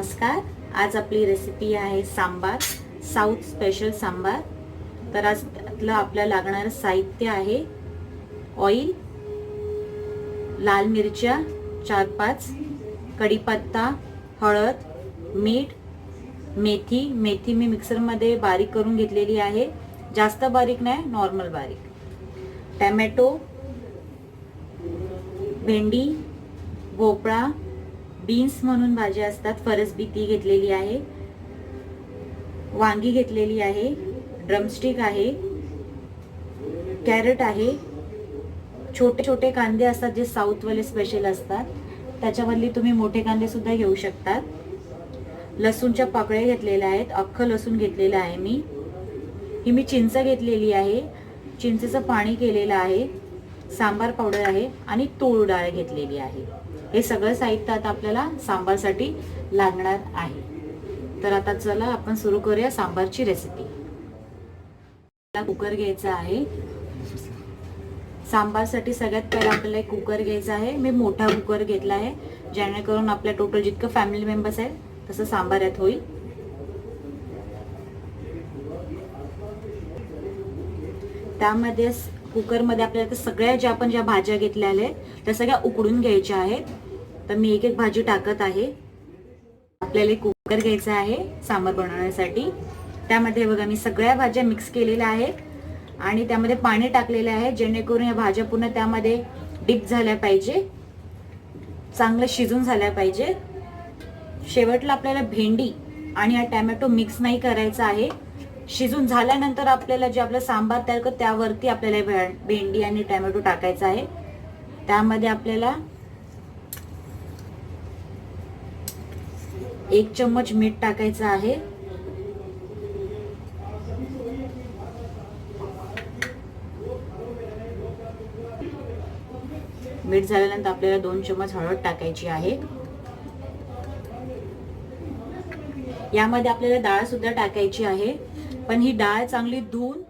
नमस्कार. आज आपली रेसिपी आहे सांबार, साऊथ स्पेशल सांबार. तर आज आपल्याला लागणारं साहित्य आहे ऑइल, लाल मिरच्या 4-5, कढीपत्ता, हळद, मीठ, मेथी. मेथी मी मिक्सरमध्ये बारीक करून घेतलेली आहे, जास्त बारीक नाही, नॉर्मल बारीक. टोमॅटो, भेंडी, भोपळा, बीन्स म्हणून भाज्या असतात, फरसबी ती घेतलेली आहे, वांगी घेतलेली आहे, ड्रमस्टिक आहे, कॅरट आहे, छोटे छोटे कांदे असतात जे साऊथवाले स्पेशल असतात, त्याच्यावरली तुम्ही मोठे कांदे सुद्धा घेऊ शकतात. लसूणच्या पाकळ्या घेतलेल्या आहेत, अख्खं लसूण घेतलेलं आहे मी. ही मी चिंच घेतलेली आहे, चिंचेचं पाणी केलेलं आहे, सांबार पावडर आहे आणि तूर डाळ घेतलेली आहे. हे सगळं साहित्य आता आपल्याला सांबारसाठी लागणार आहे. तर आता चला आपण सुरू करूया सांबारची रेसिपी. कुकर घ्यायचा आहे. सांबारसाठी सगळ्यात पहिला आपल्याला एक कुकर घ्यायचा आहे. मी मोठा कुकर घेतला आहे, जेणेकरून आपल्या टोटल जितकं फॅमिली मेंबर्स आहेत तसं सांबार यात होईल. त्यामध्ये कुकरमध्ये आपल्याला सगळ्या ज्या भाज्या घेतलेल्या आहेत त्या सगळ्या उकडून घ्यायच्या आहेत. तर मी एक एक भाजी टाकत आहे. आपल्याला एक कुकर घ्यायचा आहे सांबार बनवण्यासाठी. त्यामध्ये बघा मी सगळ्या भाज्या मिक्स केलेल्या आहेत आणि त्यामध्ये पाणी टाकलेले आहे, जेणेकरून या भाज्या पूर्ण त्यामध्ये डीप झाल्या पाहिजे, चांगलं शिजून झाल्या पाहिजे. शेवटला आपल्याला भेंडी आणि हा टोमॅटो मिक्स नाही करायचा आहे. शिजून झाल्यानंतर आपल्याला जे आपलं सांबार तयार करतो त्यावरती आपल्याला भेंडी आणि टोमॅटो टाकायचा आहे. त्यामध्ये आपल्याला 1 चम्मच मीठ टाकायचं आहे. मीठ झाल्यानंतर आपल्याला 2 चम्मच हळद टाकायची आहे. यामध्ये आपल्याला डाळ सुद्धा टाकायची आहे, पण ही डाळ चांगली धुवून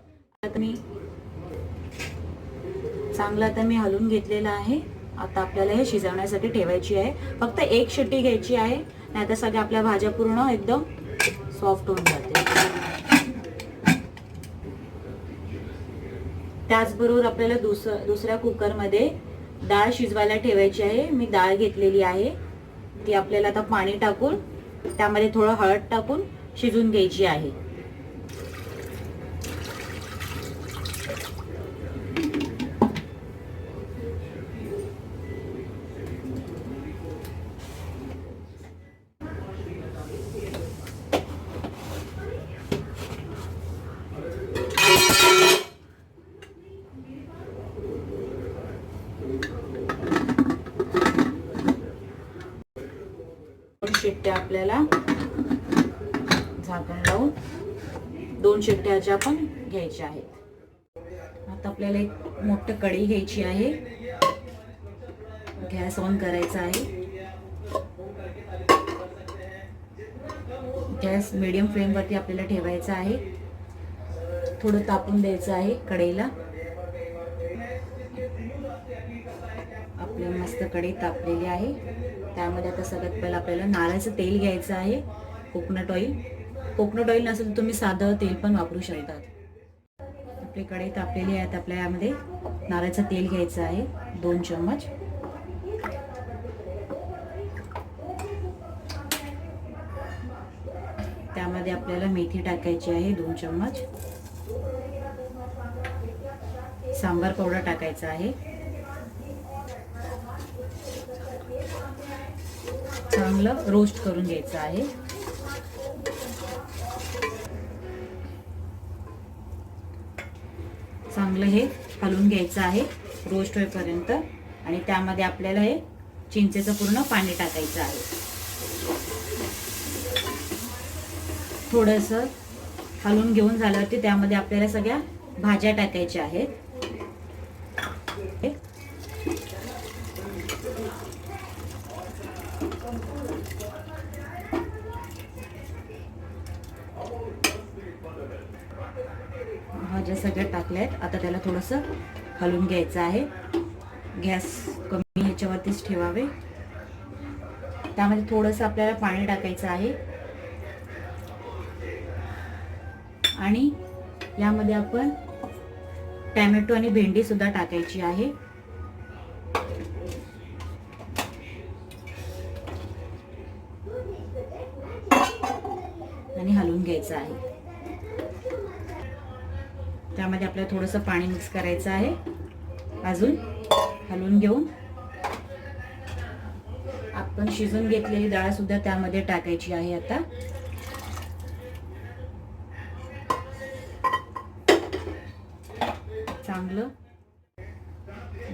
आता मी हलवून घेतलेला आहे. आता आपल्याला हे शिजवण्यासाठी ठेवायची आहे. फक्त 1 शिट्टी घ्यायची आहे, नाहीतर सगळ्या आपल्या भाज्या पूर्ण एकदम सॉफ्ट होऊन जाते. त्याचबरोबर आपल्याला दुसऱ्या कुकरमध्ये डाळ शिजवायला ठेवायची आहे. मी डाळ घेतलेली आहे, ती आपल्याला आता पाणी टाकून त्यामध्ये थोडं हळद टाकून शिजून घ्यायची आहे. शिट्ट्या आपल्याला झाकण लावून 2 शिट्ट्या ज्या आपण घ्यायच्या आहेत. आता आपल्याला एक मोठी कढई घ्यायची आहे. गॅस ऑन करायचा आहे. गॅस मीडियम फ्लेम वरती आपल्याला ठेवायचा आहे. थोडं तापून द्यायचं आहे कढईला. आपली मस्त कढई तापलेली आहे. त्यामध्ये आता सगळ्यात पहिला आपल्याला नारळाचं तेल घ्यायचं आहे, कोकोनट ऑइल. कोकोनट ऑइल नसेल तर तुम्ही साधं तेल पण वापरू शकतात. आपली कढई तापलेली आहे. आपल्या यामध्ये नारळाचं तेल घ्यायचं आहे 2 चम्मच. त्यामध्ये आपल्याला मेथी टाकायची आहे 2 चम्मच. सांबार पावडर टाकायचा आहे. चांगलं रोस्ट करून घ्यायचं आहे. चांगलं हे हलवून घ्यायचं आहे रोस्ट होईपर्यंत. आणि त्यामध्ये आपल्याला हे चिंचेचं पूर्ण पाणी टाकायचं आहे. थोडंसं हलवून घेऊन झाल्यावरती त्यामध्ये आपल्याला सगळ्या भाज्या टाकायच्या आहेत. भाज्या सगळ्या टाकल्यात. आता त्याला थोडंसं हलवून घ्यायचं आहे. गॅस कमी ह्याच्यावरतीच ठेवावे. त्यामध्ये थोडंसं आपल्याला पाणी टाकायचं आहे आणि यामध्ये आपण टॅमॅटो आणि भेंडी सुद्धा टाकायची आहे. आणि हलवून घ्यायचं आहे. त्यामध्ये आपल्याला थोडंसं पाणी मिक्स करायचं आहे. अजून हलवून घेऊन आपण शिजून घेतलेली डाळ सुद्धा त्यामध्ये टाकायची आहे. आता चांगलं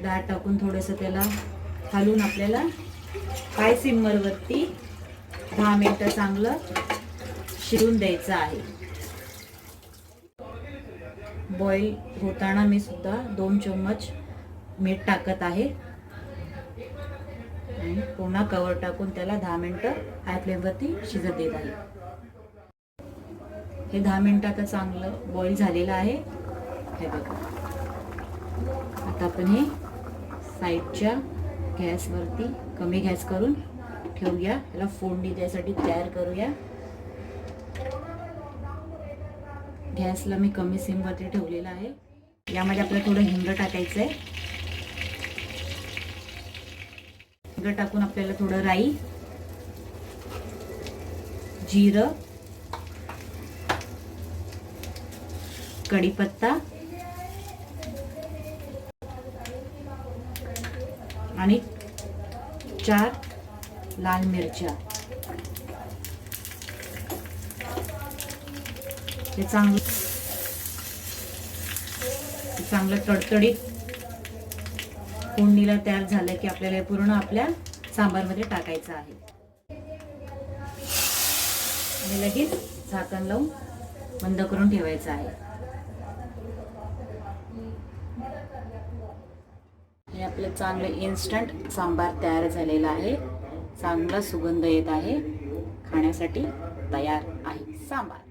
डाळ टाकून थोडंसं त्याला हलवून आपल्याला हाय सिमर वरती 10 मिनिटं चांगलं शिजून द्यायचं आहे. बॉईल होताना मी सुद्धा 2 चम्मच मीठ टाकत आहे आणि पुन्हा कवर टाकून त्याला 10 मिनिटं हाय फ्लेम वरती शिजत देत आहे. हे 10 मिनिटात चांगलं बॉईल झालेलं आहे. हे बघा. आता आपण हे साईडच्या गॅसवरती कमी गॅस करून ठेवूया. याला फोडणी द्यायसाठी तयार करूया. गॅसला मी कमी सिमवरती ठेवलेला आहे. यामध्ये आपल्याला थोडं हिंग टाकायचं आहे. हिंग टाकून आपल्याला थोडं राई, जिरं, कढीपत्ता आणि 4 लाल मिरच्या हे चांगलं तडतडीत फोडणीला तयार झालं की आपल्याला पूर्ण आपल्या सांबारमध्ये टाकायचं आहे आणि लगेच झाकण लावून बंद करून ठेवायचं आहे. हे आपलं चांगलं इन्स्टंट सांबार तयार झालेलं आहे. चांगला सुगंध येत आहे. खाण्यासाठी तयार आहे सांबार.